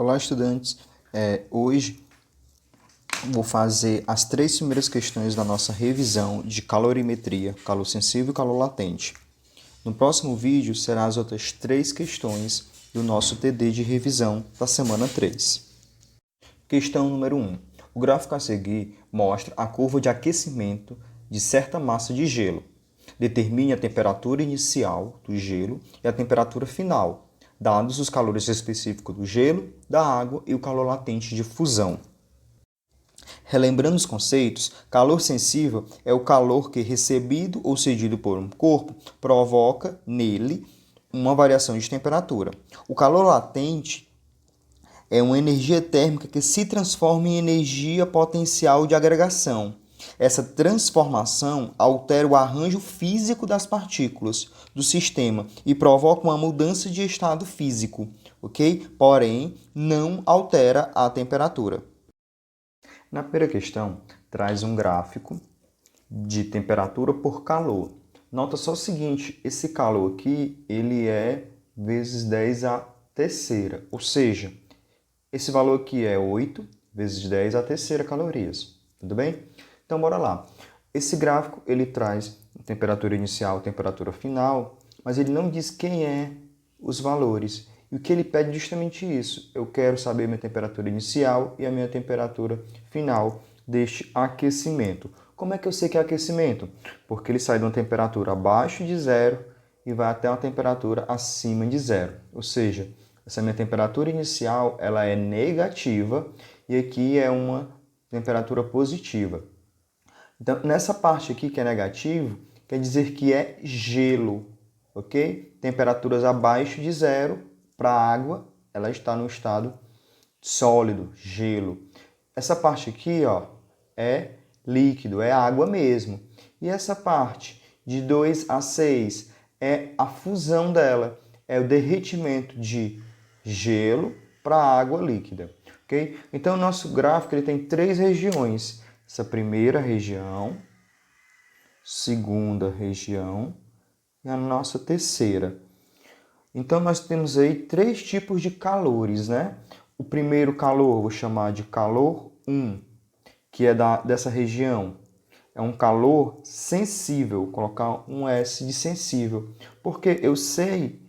Olá, estudantes. Hoje vou fazer as 3 primeiras questões da nossa revisão de calorimetria, calor sensível e calor latente. No próximo vídeo serão as outras 3 questões do nosso TD de revisão da semana 3. Questão número 1. O gráfico a seguir mostra a curva de aquecimento de certa massa de gelo. Determine a temperatura inicial do gelo e a temperatura final, dados os calores específicos do gelo, da água e o calor latente de fusão. Relembrando os conceitos, calor sensível é o calor que, recebido ou cedido por um corpo, provoca nele uma variação de temperatura. O calor latente é uma energia térmica que se transforma em energia potencial de agregação. Essa transformação altera o arranjo físico das partículas do sistema e provoca uma mudança de estado físico, ok? Porém, não altera a temperatura. Na primeira questão, traz um gráfico de temperatura por calor. Nota só o seguinte, esse calor aqui, ele é vezes 10 a terceira, ou seja, esse valor aqui é 8 vezes 10 a terceira calorias, tudo bem? Então, bora lá. Esse gráfico, ele traz temperatura inicial e temperatura final, mas ele não diz quem é os valores. E o que ele pede é justamente isso. Eu quero saber minha temperatura inicial e a minha temperatura final deste aquecimento. Como é que eu sei que é aquecimento? Porque ele sai de uma temperatura abaixo de zero e vai até uma temperatura acima de zero. Ou seja, essa minha temperatura inicial ela é negativa e aqui é uma temperatura positiva. Então, nessa parte aqui que é negativo, quer dizer que é gelo, ok? Temperaturas abaixo de zero para a água, ela está no estado sólido, gelo. Essa parte aqui, ó, é líquido, é água mesmo. E essa parte de 2 a 6 é a fusão dela, é o derretimento de gelo para água líquida, ok? Então, o nosso gráfico ele tem 3 regiões. Essa primeira região, segunda região e a nossa terceira. Então, nós temos aí 3 tipos de calores, né? O primeiro calor, eu vou chamar de calor 1, que é dessa região. É um calor sensível, vou colocar um S de sensível, porque eu sei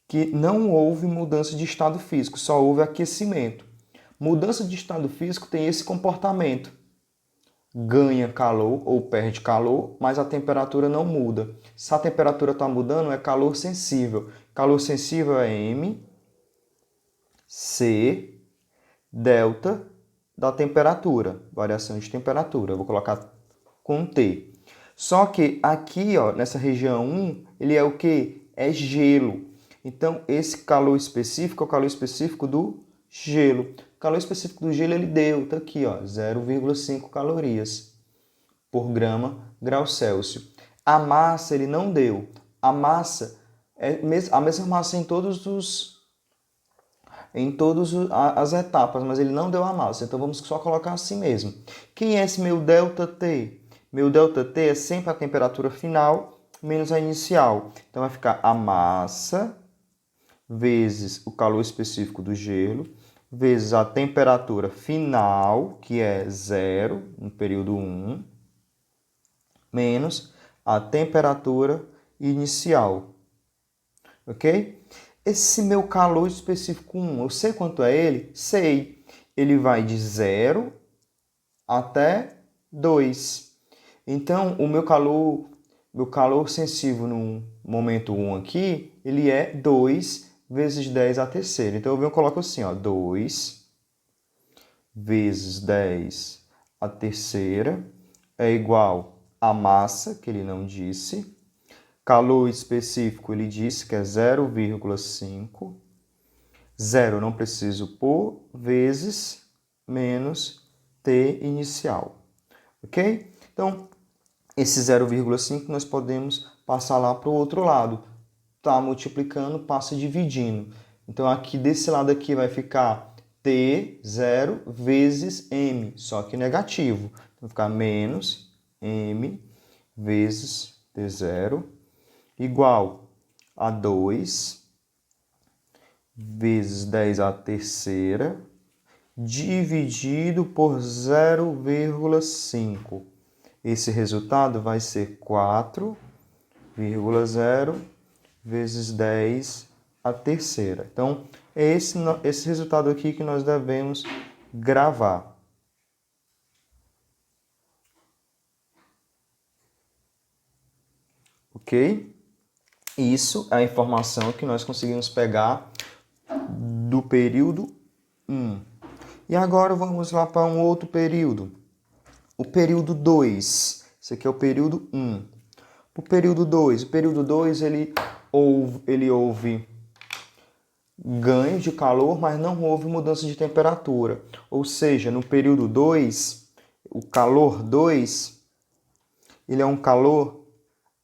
que não houve mudança de estado físico, só houve aquecimento. Mudança de estado físico tem esse comportamento. Ganha calor ou perde calor, mas a temperatura não muda. Se a temperatura está mudando, é calor sensível. Calor sensível é M, C, delta da temperatura, variação de temperatura. Eu vou colocar com T. Só que aqui, ó, nessa região 1, ele é o quê? É gelo. Então, esse calor específico é o calor específico do gelo. O calor específico do gelo, ele deu, tá aqui, ó, 0,5 calorias por grau Celsius. A massa, ele não deu. A massa é a mesma massa em todas as etapas, mas ele não deu a massa. Então, vamos só colocar assim mesmo. Quem é esse meu ΔT? Meu ΔT é sempre a temperatura final menos a inicial. Então, vai ficar a massa vezes o calor específico do gelo, vezes a temperatura final, que é 0 no período 1, menos a temperatura inicial. Ok? Esse meu calor específico 1, eu sei quanto é ele? Sei. Ele vai de 0 até 2. Então, o meu calor sensível no momento 1 aqui, ele é 2 vezes 10 a terceira. Então, eu coloco assim, ó, 2 vezes 10 a terceira é igual a massa, que ele não disse. Calor específico, ele disse que é 0,5. 0 eu não preciso pôr, vezes menos T inicial. Ok? Então, esse 0,5 nós podemos passar lá para o outro lado. Tá multiplicando, passa dividindo. Então, aqui desse lado aqui vai ficar T0 vezes M, só que negativo. Então, vai ficar menos M vezes T0 igual a 2 vezes 10 à terceira, dividido por 0,5. Esse resultado vai ser 4,0 vezes 10 à terceira. Então, é esse resultado aqui que nós devemos gravar. Ok? Isso é a informação que nós conseguimos pegar do período 1. E agora vamos lá para um outro período. O período 2. Esse aqui é o período 1. O período 2 ele houve ganho de calor, mas não houve mudança de temperatura. Ou seja, no período 2, o calor 2, ele é um calor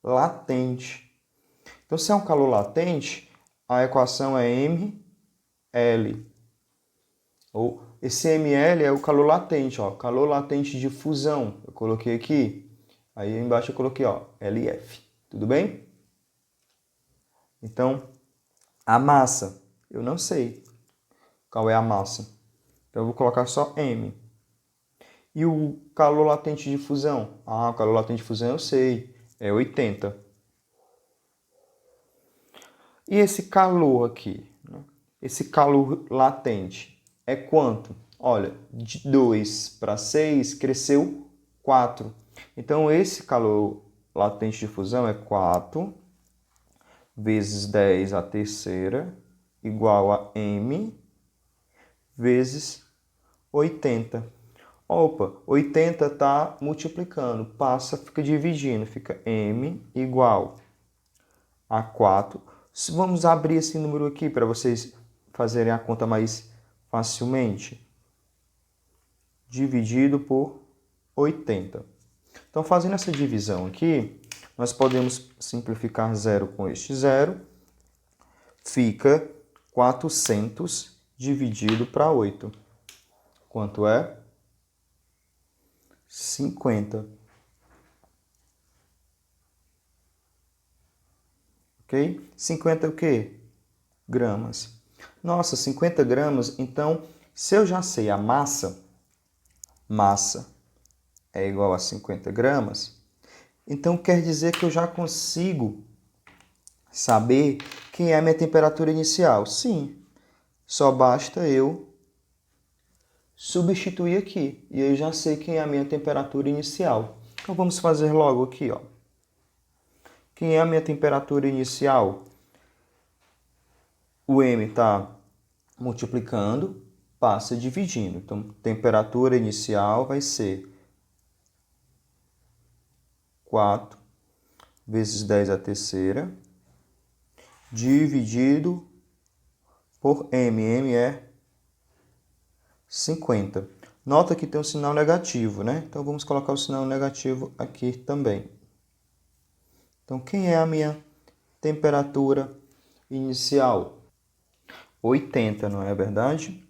latente. Então, se é um calor latente, a equação é mL. Ou esse mL é o calor latente, ó, calor latente de fusão. Eu coloquei aqui, aí embaixo eu coloquei, ó, LF. Tudo bem? Então, a massa, eu não sei qual é a massa. Então, eu vou colocar só M. E o calor latente de fusão? Ah, o calor latente de fusão eu sei, é 80. E esse calor aqui, né? Esse calor latente é quanto? Olha, de 2 para 6 cresceu 4. Então, esse calor latente de fusão é 4 vezes 10 à terceira igual a M vezes 80. Opa, 80 está multiplicando, passa, fica dividindo, fica M igual a 4. Vamos abrir esse número aqui para vocês fazerem a conta mais facilmente. Dividido por 80. Então, fazendo essa divisão aqui, nós podemos simplificar 0 com este 0. Fica 400 dividido para 8. Quanto é? 50. Ok? 50 o quê? Gramas. Nossa, 50 gramas. Então, se eu já sei a massa é igual a 50 gramas, então quer dizer que eu já consigo saber quem é a minha temperatura inicial. Sim, só basta eu substituir aqui e eu já sei quem é a minha temperatura inicial. Então vamos fazer logo aqui, ó. Quem é a minha temperatura inicial? O M está multiplicando, passa dividindo. Então, temperatura inicial vai ser 4 vezes 10 à terceira, dividido por M. M é 50. Nota que tem um sinal negativo, né? Então, vamos colocar o sinal negativo aqui também. Então, quem é a minha temperatura inicial? 80, não é verdade?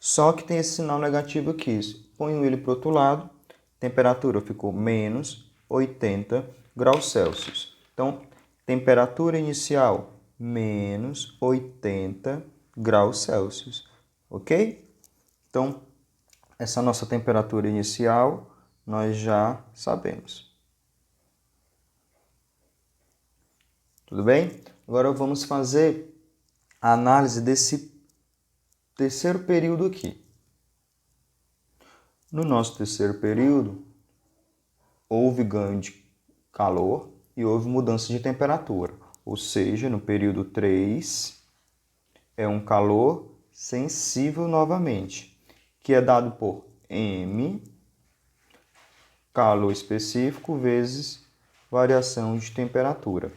Só que tem esse sinal negativo aqui. Ponho ele para o outro lado. Temperatura ficou menos 80 graus Celsius. Então, temperatura inicial, menos 80 graus Celsius. Ok? Então, essa nossa temperatura inicial nós já sabemos. Tudo bem? Agora vamos fazer a análise desse terceiro período aqui. No nosso terceiro período, houve ganho de calor e houve mudança de temperatura. Ou seja, no período 3, é um calor sensível novamente, que é dado por M, calor específico, vezes variação de temperatura.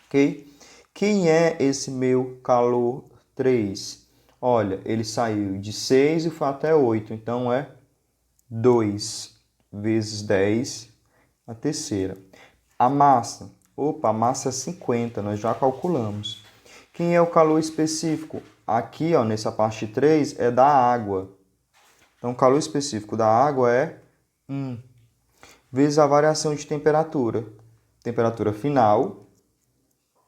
Ok? Quem é esse meu calor 3? Olha, ele saiu de 6 e foi até 8, então é 2 vezes 10 a terceira. A massa, a massa é 50, nós já calculamos. Quem é o calor específico? Aqui, ó, nessa parte 3, é da água. Então, o calor específico da água é 1, vezes a variação de temperatura. Temperatura final,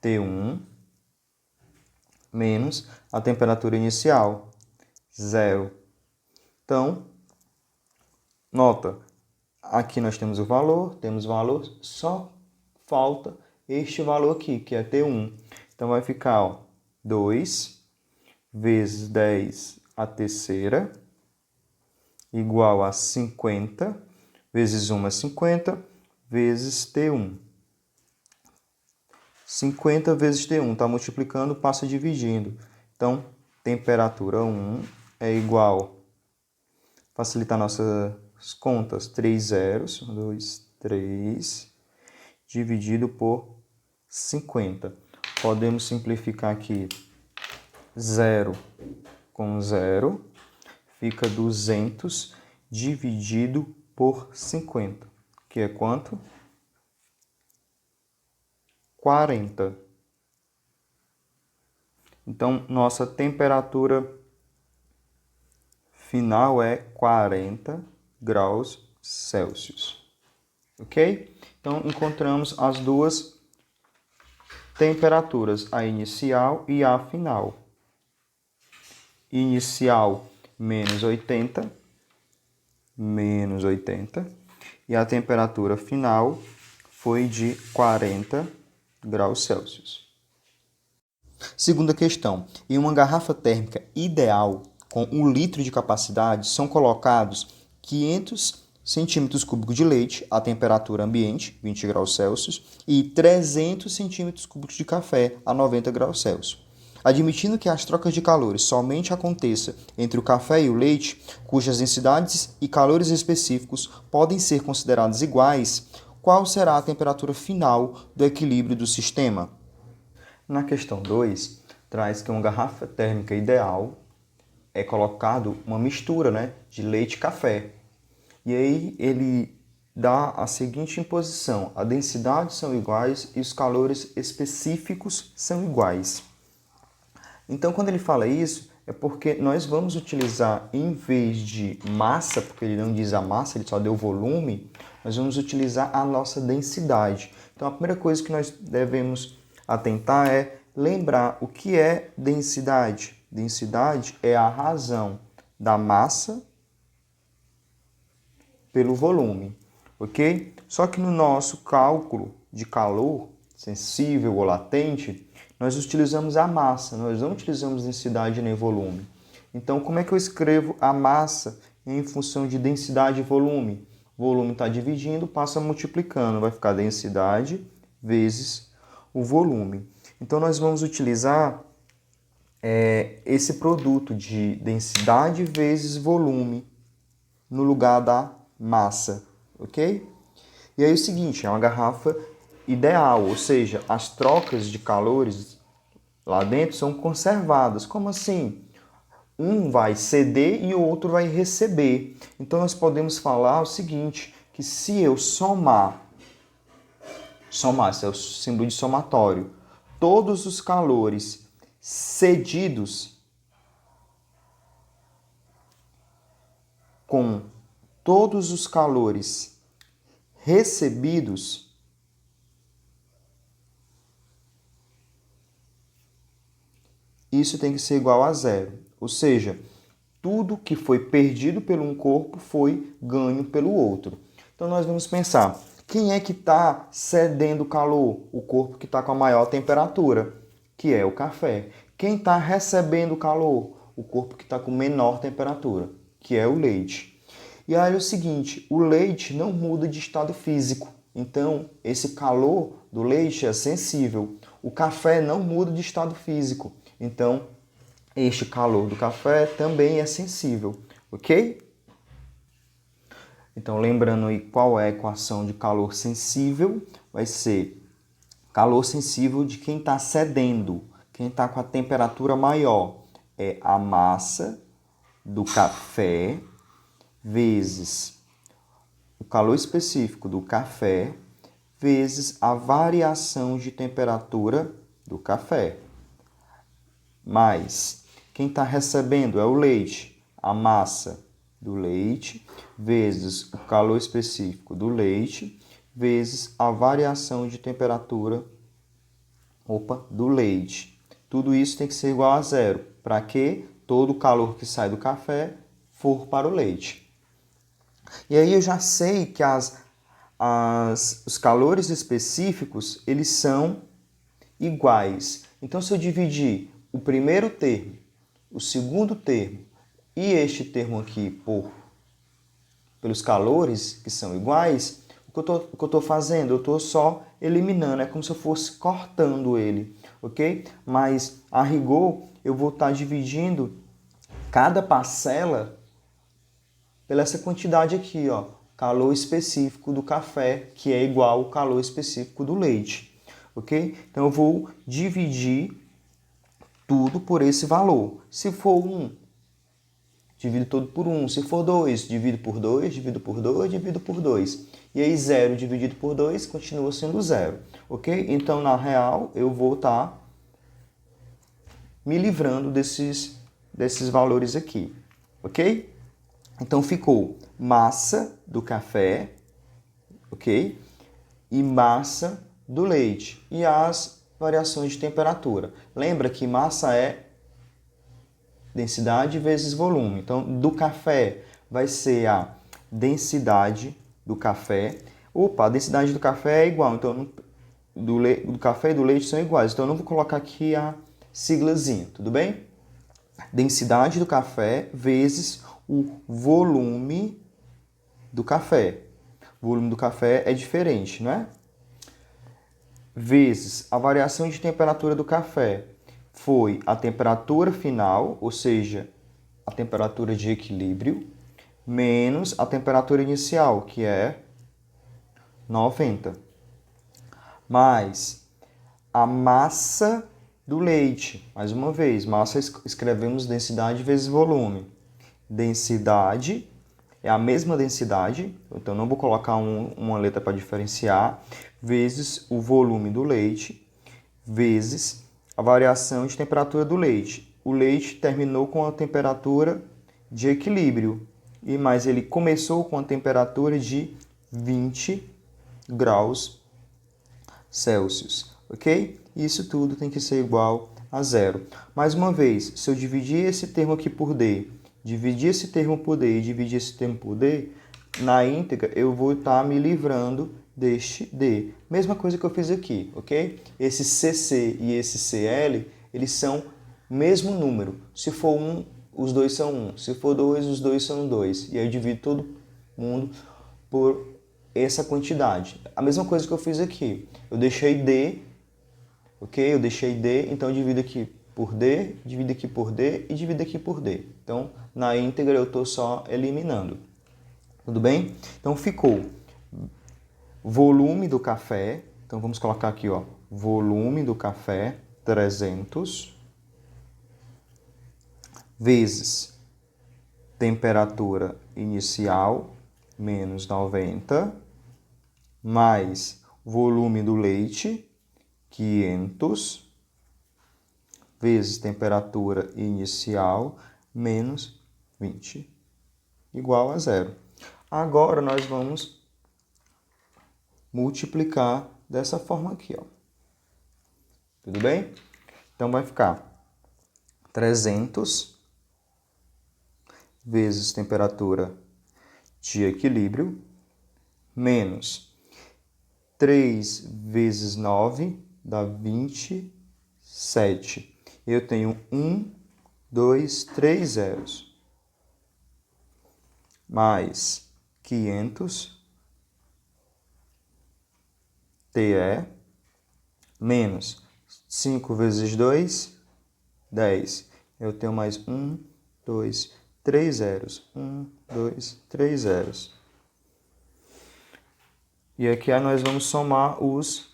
T1, menos a temperatura inicial, 0. Então, nota, aqui nós temos o valor, só falta este valor aqui, que é T1. Então, vai ficar, ó, 2 vezes 10 a terceira, igual a 50, vezes 1 é 50, vezes T1. 50 vezes T1, está multiplicando, passa dividindo. Então, temperatura 1 é igual, facilitar nossas contas, 3 zeros, 1, 2, 3, dividido por 50. Podemos simplificar aqui 0 com 0, fica 200 dividido por 50, que é quanto? 40. Então, nossa temperatura final é 40 graus Celsius. Ok? Então, encontramos as duas temperaturas, a inicial e a final. Inicial, menos 80, e a temperatura final foi de 40 graus Celsius. Segunda questão. Em uma garrafa térmica ideal, com 1 litro de capacidade, são colocados 500 centímetros cúbicos de leite à temperatura ambiente, 20 graus Celsius, e 300 centímetros cúbicos de café a 90 graus Celsius. Admitindo que as trocas de calores somente aconteçam entre o café e o leite, cujas densidades e calores específicos podem ser considerados iguais, qual será a temperatura final do equilíbrio do sistema? Na questão 2, traz que uma garrafa térmica ideal é colocado uma mistura, né, de leite e café. E aí ele dá a seguinte imposição: a densidade são iguais e os calores específicos são iguais. Então, quando ele fala isso, é porque nós vamos utilizar, em vez de massa, porque ele não diz a massa, ele só deu volume, nós vamos utilizar a nossa densidade. Então, a primeira coisa que nós devemos atentar é lembrar o que é densidade. Densidade é a razão da massa pelo volume, ok? Só que no nosso cálculo de calor sensível ou latente, nós utilizamos a massa, nós não utilizamos densidade nem volume. Então, como é que eu escrevo a massa em função de densidade e volume? O volume está dividindo, passa multiplicando, vai ficar densidade vezes o volume. Então, nós vamos utilizar esse produto de densidade vezes volume no lugar da massa, ok? E aí é o seguinte, é uma garrafa ideal, ou seja, as trocas de calores lá dentro são conservadas. Como assim? Um vai ceder e o outro vai receber. Então nós podemos falar o seguinte, que se eu somar, esse é o símbolo de somatório, todos os calores cedidos com todos os calores recebidos, isso tem que ser igual a 0. Ou seja, tudo que foi perdido por um corpo foi ganho pelo outro. Então nós vamos pensar, quem é que está cedendo calor? O corpo que está com a maior temperatura, que é o café. Quem está recebendo calor? O corpo que está com menor temperatura, que é o leite. E aí é o seguinte, o leite não muda de estado físico, então esse calor do leite é sensível. O café não muda de estado físico, então este calor do café também é sensível, ok? Então lembrando aí qual é a equação de calor sensível, vai ser calor sensível de quem está cedendo, quem está com a temperatura maior, é a massa do café vezes o calor específico do café vezes a variação de temperatura do café. Mais quem está recebendo é o leite, a massa do leite vezes o calor específico do leite vezes a variação de temperatura do leite. tudo isso tem que ser igual a zero, para que todo o calor que sai do café for para o leite. E aí eu já sei que os calores específicos, eles são iguais. Então, se eu dividir o primeiro termo, o segundo termo e este termo aqui pelos calores, que são iguais, o que eu estou fazendo? Eu estou só eliminando, é como se eu fosse cortando ele, ok? Mas, a rigor, eu vou estar dividindo cada parcela pela essa quantidade aqui, ó, calor específico do café, que é igual ao calor específico do leite, ok? Então, eu vou dividir tudo por esse valor. Se for 1, divido tudo por 1. Se for 2, divido por 2, divido por 2, divido por 2. E aí 0 dividido por 2 continua sendo 0, ok? Então, na real, eu vou estar me livrando desses valores aqui, ok? Então, ficou massa do café, ok? E massa do leite. E as variações de temperatura. Lembra que massa é densidade vezes volume. Então, do café vai ser a densidade do café. Opa, a densidade do café é igual. Então, do café e do leite são iguais. Então, eu não vou colocar aqui a siglazinha, tudo bem? Densidade do café vezes o volume do café. O volume do café é diferente, não é? Vezes a variação de temperatura do café foi a temperatura final, ou seja, a temperatura de equilíbrio, menos a temperatura inicial, que é 90. Mais a massa do leite. Mais uma vez, massa escrevemos densidade vezes volume. Densidade é a mesma densidade, então não vou colocar uma letra para diferenciar, vezes o volume do leite, vezes a variação de temperatura do leite. O leite terminou com a temperatura de equilíbrio, mas ele começou com a temperatura de 20 graus Celsius, ok? Isso tudo tem que ser igual a zero. Mais uma vez, se eu dividir esse termo aqui por D, dividir esse termo por D e dividir esse termo por D, na íntegra eu vou estar me livrando deste D. Mesma coisa que eu fiz aqui, ok? Esse CC e esse CL, eles são mesmo número. Se for 1, os dois são 1. Se for 2, os dois são 2. E aí eu divido todo mundo por essa quantidade. A mesma coisa que eu fiz aqui. Eu deixei D, ok? Eu deixei D, então eu divido aqui por D, divido aqui por D e divido aqui por D. Então, na íntegra eu estou só eliminando. Tudo bem? Então, ficou volume do café. Então, vamos colocar aqui, ó, volume do café, 300, vezes temperatura inicial, menos 90, mais volume do leite, 500, vezes temperatura inicial, menos 20, igual a zero. Agora, nós vamos multiplicar dessa forma aqui, ó. Tudo bem? Então, vai ficar 300 vezes temperatura de equilíbrio, menos 3 vezes 9 dá 27. Eu tenho 1, 2, 3 zeros. Mais 500 TE, menos 5 vezes 2, 10. Eu tenho mais 1, 2, 3 zeros. 1, 2, 3 zeros. E aqui nós vamos somar os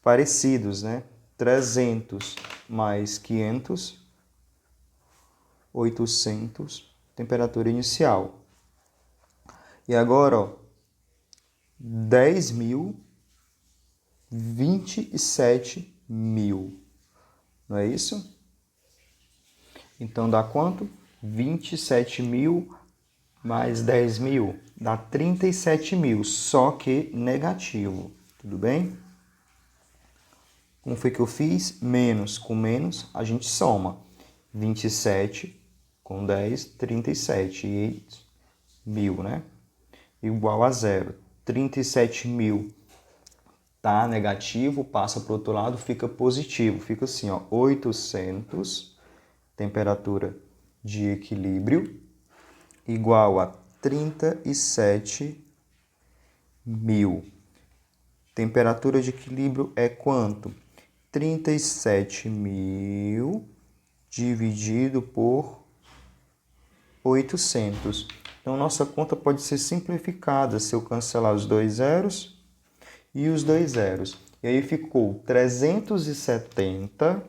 parecidos, né? 300 mais 500, 800, temperatura inicial. E agora, ó, 10.000, 27.000. Não é isso? Então, dá quanto? 27.000 mais 10.000. Dá 37.000, só que negativo. Tudo bem? Como foi que eu fiz? Menos com menos, a gente soma. 27 com 10, 37. E 1.000, né? Igual a zero. 37.000 tá negativo, passa para o outro lado, fica positivo. Fica assim, ó, 800, temperatura de equilíbrio, igual a 37.000. Temperatura de equilíbrio é quanto? 37.000 dividido por 800. Então, nossa conta pode ser simplificada se eu cancelar os dois zeros e os dois zeros. E aí ficou 370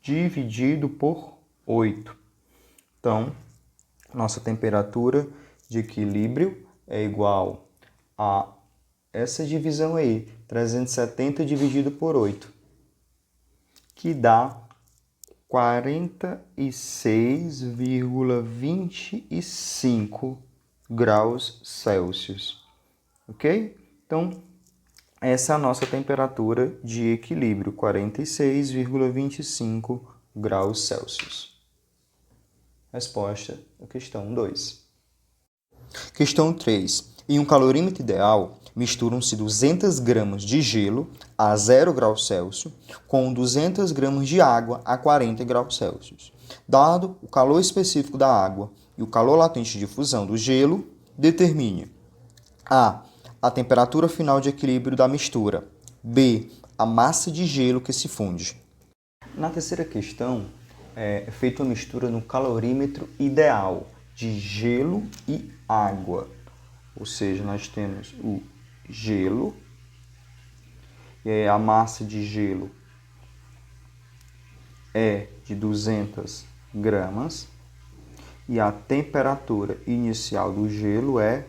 dividido por 8. Então, nossa temperatura de equilíbrio é igual a essa divisão aí, 370 dividido por 8, que dá 46,25 graus Celsius, ok? Então, essa é a nossa temperatura de equilíbrio, 46,25 graus Celsius. Resposta à questão 2. Questão 3. Em um calorímetro ideal, misturam-se 200 gramas de gelo a 0 graus Celsius com 200 gramas de água a 40 graus Celsius. Dado o calor específico da água e o calor latente de fusão do gelo, determine a temperatura final de equilíbrio da mistura, b. a massa de gelo que se funde. Na terceira questão, é feita uma mistura no calorímetro ideal de gelo e água. Ou seja, nós temos o gelo, e aí a massa de gelo é de 200 gramas, e a temperatura inicial do gelo é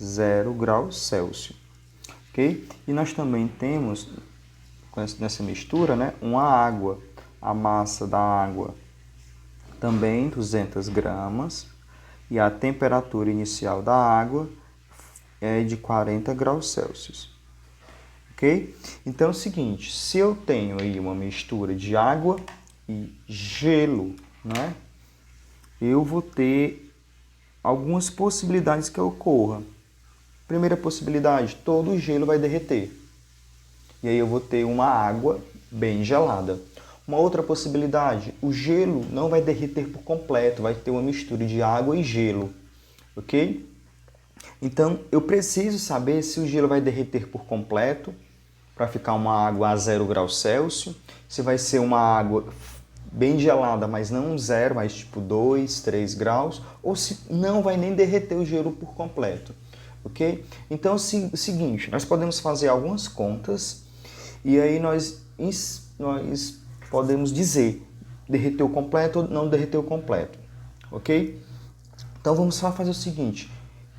0 graus Celsius. Ok? E nós também temos, nessa mistura, né, uma água. A massa da água também 200 gramas, e a temperatura inicial da água é de 40 graus Celsius. Ok? Então é o seguinte, se eu tenho aí uma mistura de água e gelo, né, eu vou ter algumas possibilidades que ocorra. Primeira possibilidade, todo o gelo vai derreter. E aí eu vou ter uma água bem gelada. Uma outra possibilidade, o gelo não vai derreter por completo, vai ter uma mistura de água e gelo, ok? Então, eu preciso saber se o gelo vai derreter por completo, para ficar uma água a 0 graus Celsius, se vai ser uma água bem gelada, mas não 0, mas tipo 2, 3 graus, ou se não vai nem derreter o gelo por completo, ok? Então, é o seguinte, nós podemos fazer algumas contas, e aí nós podemos dizer derreteu completo ou não derreteu completo, ok? Então vamos só fazer o seguinte,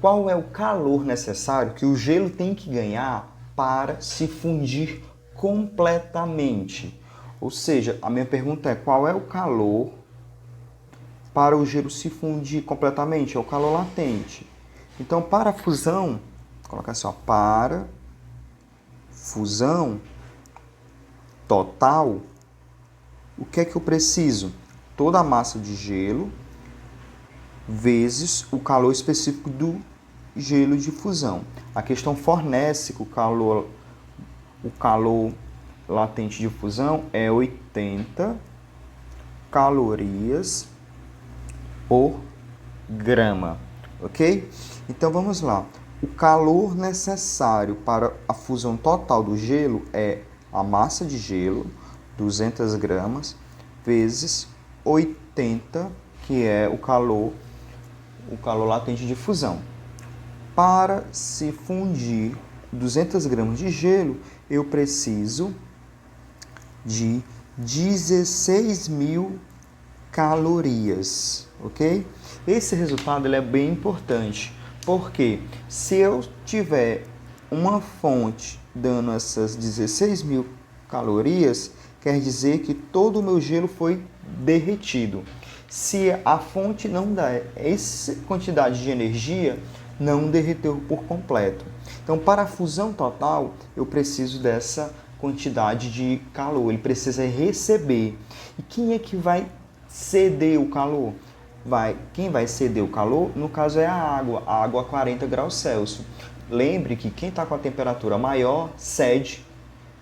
qual é o calor necessário que o gelo tem que ganhar para se fundir completamente? Ou seja, a minha pergunta é, qual é o calor para o gelo se fundir completamente? É o calor latente. Então, para a fusão, vou colocar assim, ó, para fusão total, o que é que eu preciso? Toda a massa de gelo vezes o calor específico do gelo de fusão. A questão fornece que o calor latente de fusão é 80 calorias por grama, ok? Então vamos lá. O calor necessário para a fusão total do gelo é a massa de gelo, 200 gramas, vezes 80, que é o calor latente de fusão. Para se fundir 200 gramas de gelo, eu preciso de 16.000 calorias, ok? Esse resultado ele é bem importante, porque se eu tiver uma fonte dando essas 16.000 calorias, quer dizer que todo o meu gelo foi derretido. Se a fonte não dá essa quantidade de energia, não derreteu por completo. Então, para a fusão total, eu preciso dessa quantidade de calor, ele precisa receber. E quem é que vai ceder o calor? Quem vai ceder o calor, no caso, é a água a 40 graus Celsius. Lembre que quem está com a temperatura maior cede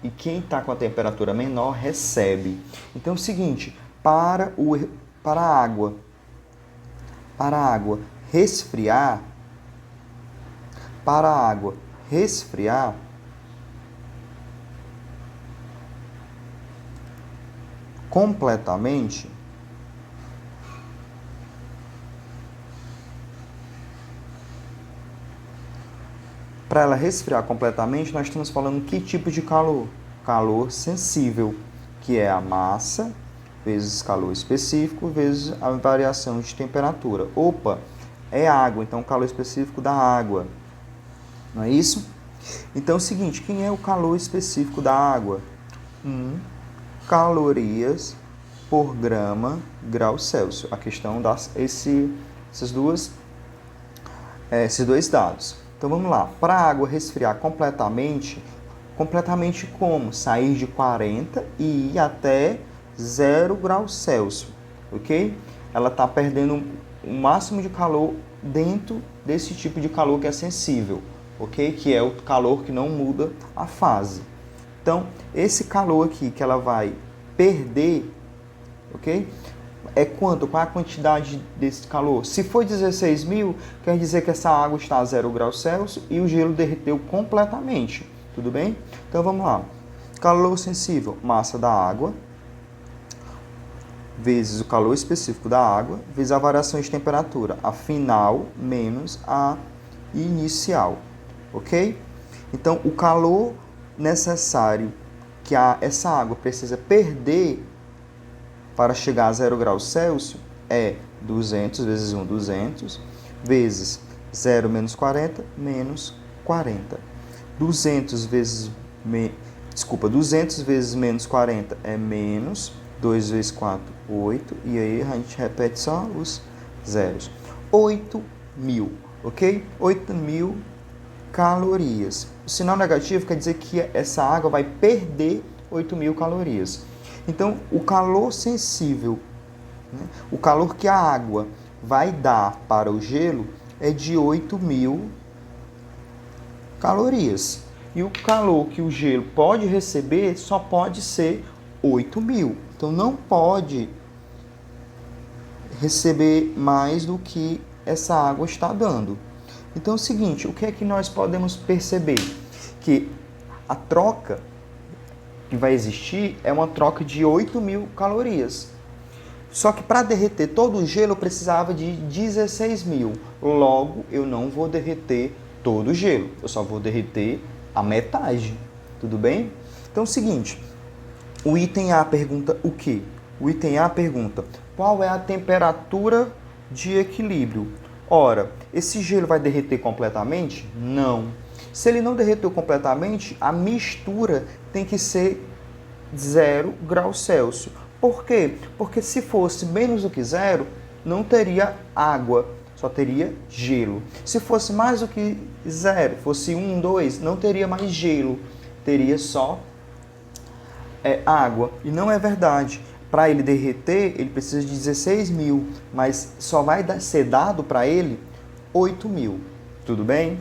e quem está com a temperatura menor recebe. Então é o seguinte, para a água resfriar, completamente, para ela resfriar completamente, nós estamos falando que tipo de calor? Calor sensível, que é a massa vezes calor específico vezes a variação de temperatura. Opa, é água, então calor específico da água. Não é isso? Então é o seguinte, quem é o calor específico da água? 1 calorias por grau Celsius. A questão das esses dois dados. Então vamos lá. Para a água resfriar completamente como? Sair de 40 e ir até 0 graus Celsius, ok? Ela está perdendo o máximo de calor dentro desse tipo de calor que é sensível, ok? Que é o calor que não muda a fase. Então, esse calor aqui que ela vai perder, ok? É quanto? Qual é a quantidade desse calor? Se for 16.000, quer dizer que essa água está a 0 graus Celsius e o gelo derreteu completamente. Tudo bem? Então vamos lá. Calor sensível, massa da água, vezes o calor específico da água, vezes a variação de temperatura, a final menos a inicial. Ok? Então o calor necessário que essa água precisa perder para chegar a 0 graus Celsius é 200 vezes 1, 200, vezes 0 menos 40, menos 40. 200 vezes menos 40 é menos, 2 vezes 4, 8, e aí a gente repete só os zeros. 8.000, ok? 8.000 calorias. O sinal negativo quer dizer que essa água vai perder 8.000 calorias. Então, o calor sensível, né, o calor que a água vai dar para o gelo é de 8.000 calorias. E o calor que o gelo pode receber só pode ser 8.000. Então, não pode receber mais do que essa água está dando. Então, é o seguinte, o que é que nós podemos perceber? Que a troca que vai existir é uma troca de 8.000 calorias. Só que para derreter todo o gelo eu precisava de 16.000. Logo, eu não vou derreter todo o gelo. Eu só vou derreter a metade. Tudo bem? Então é o seguinte, o item A pergunta o quê? O item A pergunta qual é a temperatura de equilíbrio? Ora, esse gelo vai derreter completamente? Não. Se ele não derreteu completamente, a mistura tem que ser 0 graus Celsius. Por quê? Porque se fosse menos do que 0, não teria água, só teria gelo. Se fosse mais do que 0, fosse 1, 2, não teria mais gelo, teria só água. E não é verdade. Para ele derreter, ele precisa de 16.000, mas só vai ser dado para ele 8.000. Tudo bem?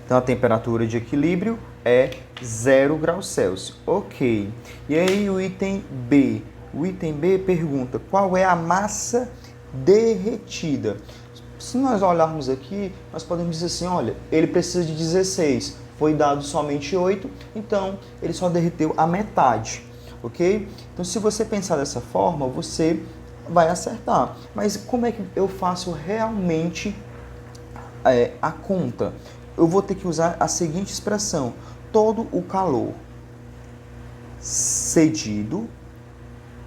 Então, a temperatura de equilíbrio é 0 graus Celsius. Ok. E aí, o item B. O item B pergunta qual é a massa derretida. Se nós olharmos aqui, nós podemos dizer assim, olha, ele precisa de 16, foi dado somente 8, então ele só derreteu a metade. Ok? Então, se você pensar dessa forma, você vai acertar. Mas como é que eu faço realmente a conta? Eu vou ter que usar a seguinte expressão. Todo o calor cedido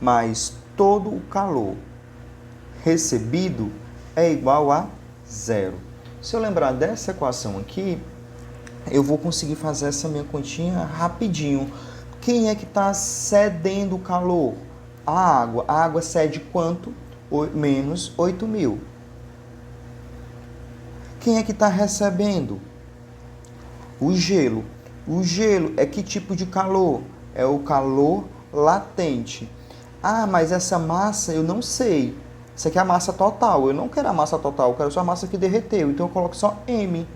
mais todo o calor recebido é igual a 0. Se eu lembrar dessa equação aqui, eu vou conseguir fazer essa minha continha rapidinho. Quem é que está cedendo o calor? A água. A água cede quanto? Menos 8.000. Quem é que está recebendo? O gelo. O gelo é que tipo de calor? É o calor latente. Ah, mas essa massa eu não sei. Isso aqui é a massa total. Eu não quero a massa total, eu quero só a massa que derreteu. Então eu coloco só M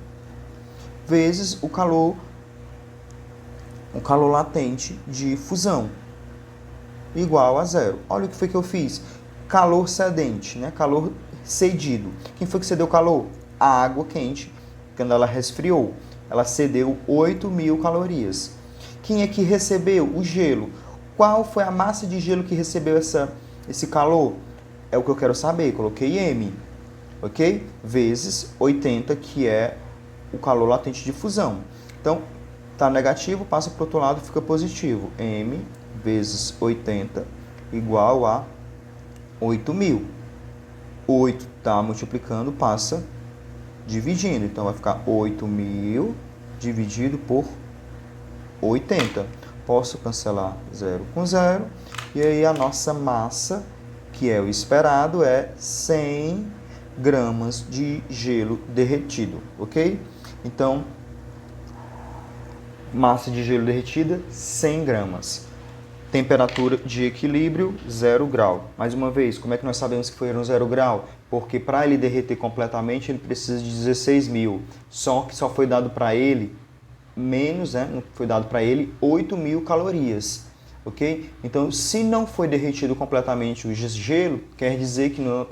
vezes o calor latente de fusão, igual a zero. Olha o que foi que eu fiz. Calor cedente, né? Calor cedido. Quem foi que cedeu calor? A água quente, quando ela resfriou. Ela cedeu 8.000 calorias. Quem é que recebeu? O gelo. Qual foi a massa de gelo que recebeu esse calor? É o que eu quero saber. Coloquei M, ok? Vezes 80, que é o calor latente de fusão. Então, tá negativo, passa para o outro lado, fica positivo. M vezes 80 igual a 8.000. 8 está multiplicando, passa dividindo. Então, vai ficar 8.000 dividido por 80. Posso cancelar 0 com 0. E aí a nossa massa, que é o esperado, é 100 gramas de gelo derretido, ok? Então, massa de gelo derretida, 100 gramas. Temperatura de equilíbrio, 0 grau. Mais uma vez, como é que nós sabemos que foi 0 grau? Porque para ele derreter completamente, ele precisa de 16.000. Só que só foi dado para ele menos, né? Foi dado para ele 8.000 calorias. Ok? Então, se não foi derretido completamente o gelo, quer dizer que na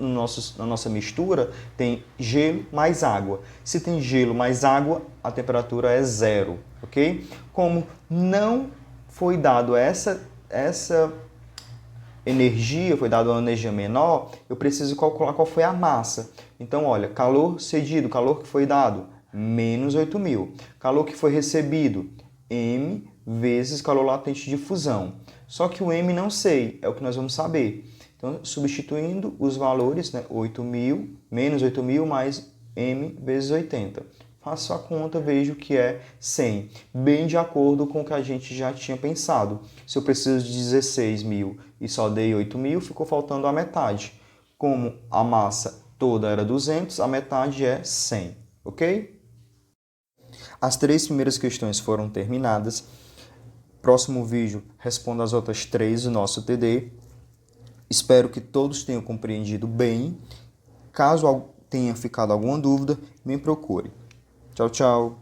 nossa mistura tem gelo mais água. Se tem gelo mais água, a temperatura é 0. Ok? Como não foi dado essa energia, foi dada uma energia menor, eu preciso calcular qual foi a massa. Então, olha, calor cedido, calor que foi dado, menos 8.000. Calor que foi recebido, M vezes calor latente de fusão. Só que o M não sei, é o que nós vamos saber. Então, substituindo os valores, né, 8.000, menos 8.000 mais M vezes 80. Faço a conta, vejo que é 100, bem de acordo com o que a gente já tinha pensado. Se eu preciso de 16.000 e só dei 8.000, ficou faltando a metade. Como a massa toda era 200, a metade é 100, ok? As 3 primeiras questões foram terminadas. Próximo vídeo, respondo as outras 3 do nosso TD. Espero que todos tenham compreendido bem. Caso tenha ficado alguma dúvida, me procure. Tchau, tchau.